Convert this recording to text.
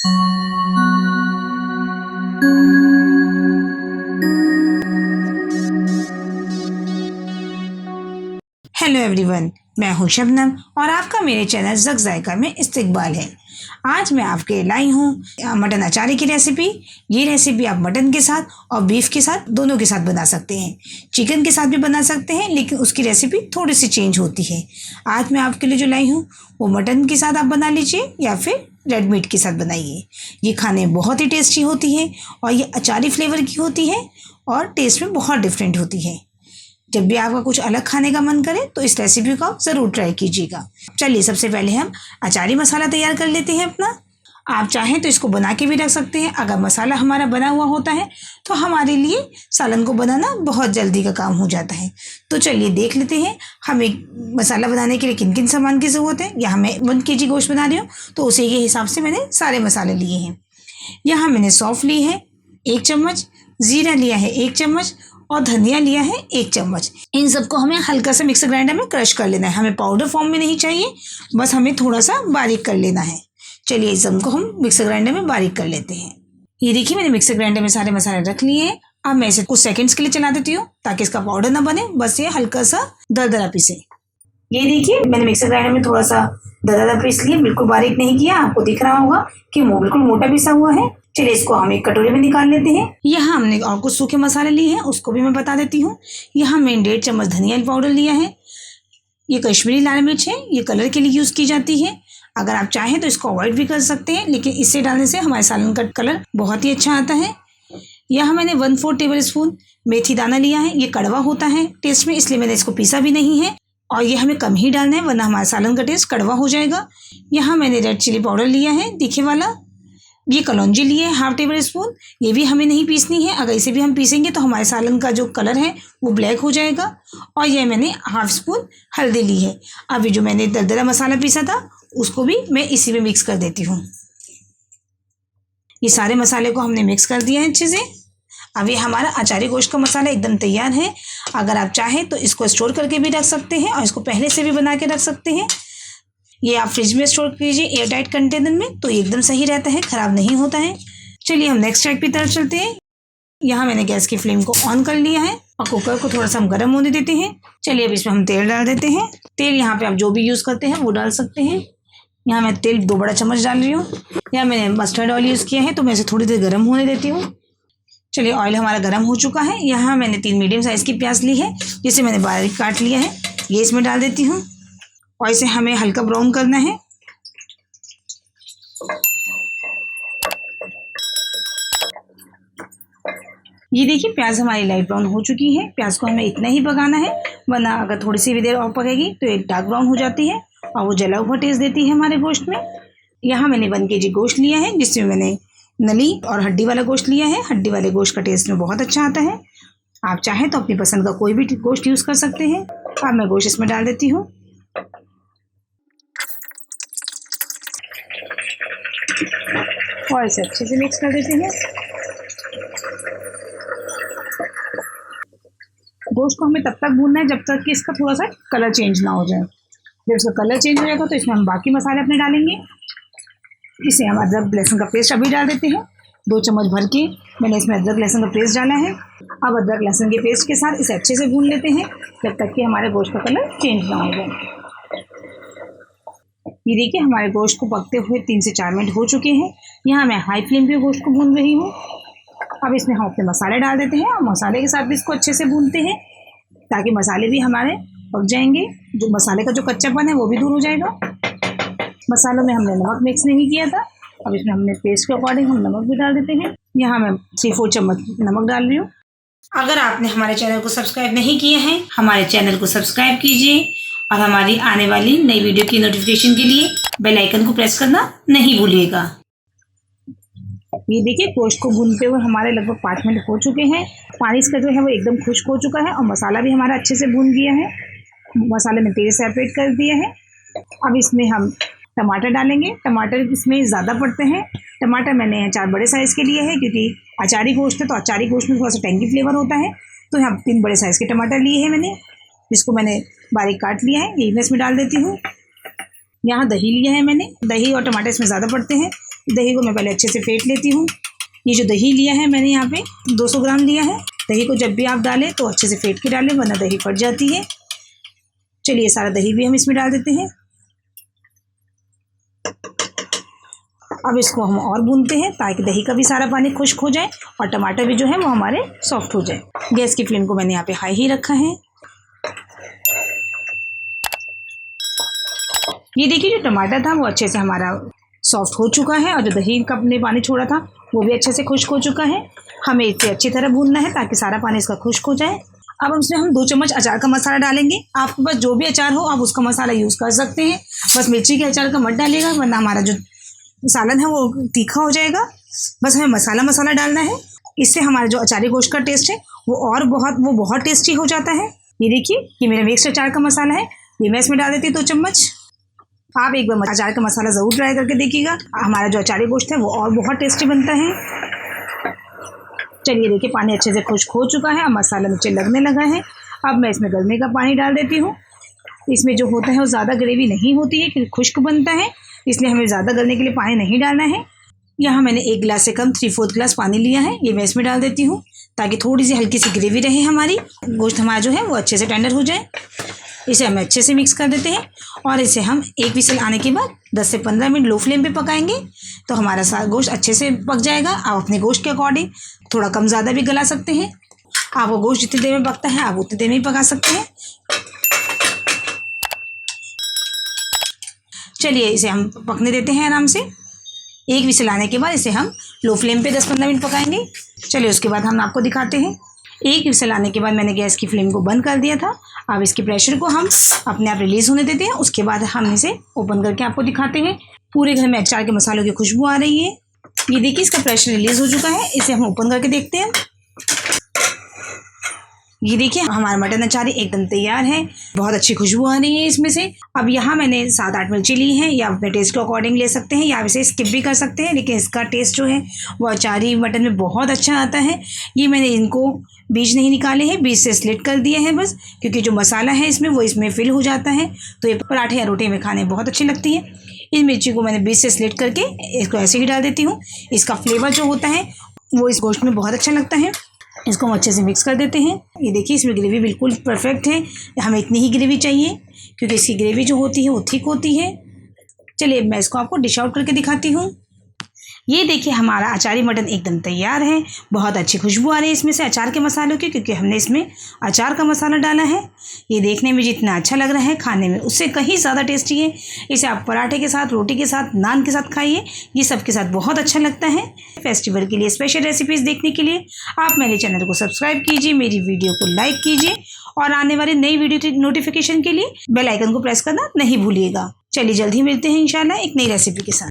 Hello everyone, मैं हूं शबनम और आपका मेरे चैनल ज़क ज़ायका में इस्तकबाल है। आज मैं आपके लाई हूं मटन अचारी की रेसिपी। ये रेसिपी आप मटन के साथ और बीफ के साथ दोनों के साथ बना सकते हैं। चिकन के साथ भी बना सकते हैं, लेकिन उसकी रेसिपी थोड़ी सी चेंज होती है। आज मैं आपके लिए जो लाई हूँ वो मटन के साथ आप बना लीजिए या फिर रेड मीट के साथ बनाइए। ये खाने बहुत ही टेस्टी होती है और ये अचारी फ्लेवर की होती है और टेस्ट में बहुत डिफरेंट होती है। जब भी आपका कुछ अलग खाने का मन करे तो इस रेसिपी को आप ज़रूर ट्राई कीजिएगा। चलिए सबसे पहले हम अचारी मसाला तैयार कर लेते हैं अपना। आप चाहें तो इसको बना के भी रख सकते हैं। अगर मसाला हमारा बना हुआ होता है तो हमारे लिए सालन को बनाना बहुत जल्दी का काम हो जाता है। तो चलिए देख लेते हैं हमें मसाला बनाने के लिए किन किन सामान की ज़रूरत है। यहाँ मैं 1 kg गोश्त बना रही हूँ तो उसी के हिसाब से मैंने सारे मसाले लिए हैं। यहाँ मैंने सौंफ ली है 1 चम्मच, ज़ीरा लिया है 1 चम्मच और धनिया लिया है 1 चम्मच। इन सबको हमें हल्का सा मिक्सर ग्राइंडर में क्रश कर लेना है। हमें पाउडर फॉर्म में नहीं चाहिए, बस हमें थोड़ा सा बारीक कर लेना है। चलिए इस सबको हम मिक्सर ग्राइंडर में बारीक कर लेते हैं। ये देखिए मैंने मिक्सर ग्राइंडर में सारे मसाले रख लिए हैं। अब मैं इसे कुछ सेकंड्स के लिए चला देती हूँ ताकि इसका पाउडर ना बने, बस ये हल्का सा दरदरा पीसे। ये देखिए मैंने मिक्सर ग्राइंडर में थोड़ा सा दरदरा पीस लिया, बिल्कुल बारीक नहीं किया। आपको दिख रहा होगा कि वो बिल्कुल मोटा पिसा हुआ है। चलिए इसको हम एक कटोरे में निकाल लेते हैं। यहाँ हमने और कुछ सूखे मसाले लिए हैं, उसको भी मैं बता देती हूँ। यहाँ मैंने 1.5 चम्मच धनिया पाउडर लिया है। ये कश्मीरी लाल मिर्च है, ये कलर के लिए यूज़ की जाती है। अगर आप चाहें तो इसको अवॉइड भी कर सकते हैं, लेकिन इसे डालने से हमारे सालन का कलर बहुत ही अच्छा आता है। यहाँ मैंने 1/4 टेबल स्पून मेथी दाना लिया है। ये कड़वा होता है टेस्ट में, इसलिए मैंने इसको पीसा भी नहीं है और ये हमें कम ही डालना है, वरना हमारे सालन का टेस्ट कड़वा हो जाएगा। यहाँ मैंने रेड चिली पाउडर लिया है तीखे वाला। ये कलौंजी लिए है 1/2 टेबल स्पून। ये भी हमें नहीं पीसनी है, अगर इसे भी हम पीसेंगे तो हमारे सालन का जो कलर है वो ब्लैक हो जाएगा। और ये मैंने 1/2 स्पून हल्दी ली है। अभी जो मैंने दरदरा मसाला पीसा था उसको भी मैं इसी में मिक्स कर देती हूँ। ये सारे मसाले को हमने मिक्स कर दिया है अच्छे से। अभी हमारा अचारी गोश्त का मसाला एकदम तैयार है। अगर आप चाहें तो इसको स्टोर करके भी रख सकते हैं और इसको पहले से भी बना के रख सकते हैं। ये आप फ्रिज में स्टोर कीजिए एयरटाइट कंटेनर में, तो एकदम सही रहता है, ख़राब नहीं होता है। चलिए हम नेक्स्ट स्टेप की तरफ चलते हैं। यहाँ मैंने गैस की फ्लेम को ऑन कर लिया है और कुकर को थोड़ा सा हम गर्म होने देते हैं। चलिए अब इसमें हम तेल डाल देते हैं। तेल यहाँ पे आप जो भी यूज़ करते हैं वो डाल सकते हैं। यहाँ मैं तेल 2 बड़ा चम्मच डाल रही हूँ। यहाँ मैंने मस्टर्ड ऑयल यूज़ किया है, तो मैं इसे थोड़ी देर गर्म होने देती हूँ। चलिए ऑयल हमारा गर्म हो चुका है। यहाँ मैंने 3 मीडियम साइज़ की प्याज ली है, जिसे मैंने बारीक काट लिया है। ये इसमें डाल देती हूँ और इसे हमें हल्का ब्राउन करना है। ये देखिए प्याज हमारी लाइट ब्राउन हो चुकी है। प्याज को हमें इतना ही पकाना है, वरना अगर थोड़ी सी भी देर और पकेगी तो ये डार्क ब्राउन हो जाती है और वो जला हुआ टेस्ट देती है हमारे गोश्त में। यहाँ मैंने 1 kg गोश्त लिया है, जिसमें मैंने नली और हड्डी वाला गोश्त लिया है। हड्डी वाले गोश्त का टेस्ट में बहुत अच्छा आता है। आप चाहें तो अपनी पसंद का कोई भी गोश्त यूज़ कर सकते हैं। अब मैं गोश्त इसमें डाल देती हूँ और इसे अच्छे से मिक्स कर देते हैं। गोश्त को हमें तब तक भूनना है जब तक कि इसका थोड़ा सा कलर चेंज ना हो जाए। जब इसका कलर चेंज हो जाएगा तो इसमें हम बाकी मसाले अपने डालेंगे। इसे हम अदरक लहसुन का पेस्ट अभी डाल देते हैं। 2 चम्मच भर के मैंने इसमें अदरक लहसुन का पेस्ट डाला है। अब अदरक लहसुन के पेस्ट के साथ इसे अच्छे से भून लेते हैं जब तक कि हमारे गोश्त का कलर चेंज ना हो जाए। ये देखिए हमारे गोश्त को पकते हुए 3 से 4 मिनट हो चुके हैं। यहाँ मैं हाई फ्लेम पे गोश्त को भून रही हूँ। अब इसमें हम अपने मसाले डाल देते हैं और मसाले के साथ भी इसको अच्छे से भूनते हैं ताकि मसाले भी हमारे पक जाएंगे। जो मसाले का जो कच्चापन है वो भी दूर हो जाएगा। मसालों में हमने नमक मिक्स नहीं किया था। अब इसमें हमने टेस्ट के अकॉर्डिंग हम नमक भी डाल देते हैं। यहाँ मैं 3-4 चम्मच नमक डाल रही हूँ। अगर आपने हमारे चैनल को सब्सक्राइब नहीं किया है, हमारे चैनल को सब्सक्राइब कीजिए और हमारी आने वाली नई वीडियो की नोटिफिकेशन के लिए बेल आइकन को प्रेस करना नहीं भूलिएगा। ये देखिए गोश्त को भूनते हुए हमारे लगभग 5 मिनट हो चुके हैं। पानी इसका जो है वो एकदम खुश्क हो चुका है और मसाला भी हमारा अच्छे से भून गया है। मसाले में तेल सेपरेट कर दिया है। अब इसमें हम टमाटर डालेंगे। टमाटर इसमें ज़्यादा पड़ते हैं। टमाटर मैंने 4 बड़े साइज़ के लिए है, क्योंकि अचारी गोश्त है तो अचारी गोश्त में थोड़ा सा टेंगी फ्लेवर होता है। तो यहाँ 3 बड़े साइज़ के टमाटर लिए हैं मैंने, जिसको मैंने बारीक काट लिया है। यही मैं इसमें डाल देती हूँ। यहाँ दही लिया है मैंने। दही और टमाटर इसमें ज़्यादा पड़ते हैं, दही को मैं पहले अच्छे से फेंट लेती हूँ। ये जो दही लिया है मैंने यहाँ पे 200 ग्राम लिया है। दही को जब भी आप डालें तो अच्छे से फेंट के डालें, वरना दही फट जाती है। चलिए सारा दही भी हम इसमें डाल देते हैं। अब इसको हम और भूनते हैं ताकि दही का भी सारा पानी खुश्क हो जाए और टमाटर भी जो है वो हमारे सॉफ्ट हो जाए। गैस की फ्लेम को मैंने यहाँ पे हाई ही रखा है। ये देखिए जो टमाटर था वो अच्छे से हमारा सॉफ्ट हो चुका है और जो दही का अपने पानी छोड़ा था वो भी अच्छे से खुश्क हो चुका है। हमें इसे अच्छी तरह भूनना है ताकि सारा पानी इसका खुश्क हो जाए। अब उसमें हम 2 चम्मच अचार का मसाला डालेंगे। आपके पास जो भी अचार हो आप उसका मसाला यूज़ कर सकते हैं। बस मिर्ची के अचार का मत डालिएगा, वरना हमारा जो सालन है वो तीखा हो जाएगा। बस हमें मसाला डालना है। इससे हमारा जो अचारी गोश्त का टेस्ट है वो बहुत टेस्टी हो जाता है। ये देखिए ये मेरा मिक्स अचार का मसाला है, ये मैं इसमें डाल देती हूँ 2 चम्मच। आप एक बार अचार का मसाला ज़रूर ट्राई करके देखिएगा। हमारा जो अचारी गोश्त है वो और बहुत टेस्टी बनता है। चलिए देखिए पानी अच्छे से खुश्क हो चुका है, अब मसाला नीचे लगने लगा है। अब मैं इसमें गलने का पानी डाल देती हूँ। इसमें जो होता है वो ज़्यादा ग्रेवी नहीं होती है क्योंकि खुश्क बनता है, इसलिए हमें ज़्यादा गलने के लिए पानी नहीं डालना है। यहाँ मैंने 1 गिलास से कम 3/4 गिलास पानी लिया है, ये मैं इसमें डाल देती हूँ ताकि थोड़ी सी हल्की सी ग्रेवी रहे हमारी। गोश्त हमारा जो है वो अच्छे से टेंडर हो जाए। इसे हम अच्छे से मिक्स कर देते हैं और इसे हम 1 विसल आने के बाद 10 से 15 मिनट लो फ्लेम पे पकाएंगे तो हमारा सारा गोश्त अच्छे से पक जाएगा। आप अपने गोश्त के अकॉर्डिंग थोड़ा कम ज़्यादा भी गला सकते हैं। आपको गोश्त जितनी देर में पकता है आप उतनी देर में ही पका सकते हैं। चलिए इसे हम पकने देते हैं आराम से। 1 विसल आने के बाद इसे हम लो फ्लेम पे 10-15 मिनट पकाएंगे। चलिए उसके बाद हम आपको दिखाते हैं। 1 विसल आने के बाद मैंने गैस की फ्लेम को बंद कर दिया था। अब इसके प्रेशर को हम अपने आप रिलीज़ होने देते हैं। उसके बाद हम इसे ओपन करके आपको दिखाते हैं। पूरे घर में अचार के मसालों की खुशबू आ रही है। ये देखिए इसका प्रेशर रिलीज़ हो चुका है। इसे हम ओपन करके देखते हैं। ये देखिए हमारा मटन अचार एकदम तैयार है। बहुत अच्छी खुशबू आ रही है इसमें से। अब यहाँ मैंने 7-8 मिर्ची ली हैं, या अपने टेस्ट के अकॉर्डिंग ले सकते हैं या इसे स्किप भी कर सकते हैं, लेकिन इसका टेस्ट जो है वो अचारी मटन में बहुत अच्छा आता है। ये मैंने इनको बीज नहीं निकाले हैं, बीज से स्लिट कर दिए हैं बस, क्योंकि जो मसाला है इसमें वो इसमें फिल हो जाता है तो ये पराठे या रोटी में खाने बहुत अच्छी लगती है। इस मिर्ची को मैंने बीज से स्लिट करके इसको ऐसे ही डाल देती हूँ। इसका फ्लेवर जो होता है वो इस गोश्त में बहुत अच्छा लगता है। इसको हम अच्छे से मिक्स कर देते हैं। ये देखिए इसमें ग्रेवी बिल्कुल परफेक्ट है। हमें इतनी ही ग्रेवी चाहिए क्योंकि इसकी ग्रेवी जो होती है वो थिक होती है। चलिए मैं इसको आपको डिश आउट करके दिखाती हूँ। ये देखिए हमारा अचारी मटन एकदम तैयार है। बहुत अच्छी खुशबू आ रही है इसमें से अचार के मसालों की, क्योंकि हमने इसमें अचार का मसाला डाला है। ये देखने में जितना अच्छा लग रहा है खाने में उससे कहीं ज़्यादा टेस्टी है। इसे आप पराठे के साथ, रोटी के साथ, नान के साथ खाइए, ये सब के साथ बहुत अच्छा लगता है। फेस्टिवल के लिए स्पेशल रेसिपीज़ देखने के लिए आप मेरे चैनल को सब्सक्राइब कीजिए, मेरी वीडियो को लाइक कीजिए और आने वाली नई वीडियो नोटिफिकेशन के लिए बेल आइकन को प्रेस करना नहीं भूलिएगा। चलिए जल्द ही मिलते हैं इंशाल्लाह एक नई रेसिपी के साथ।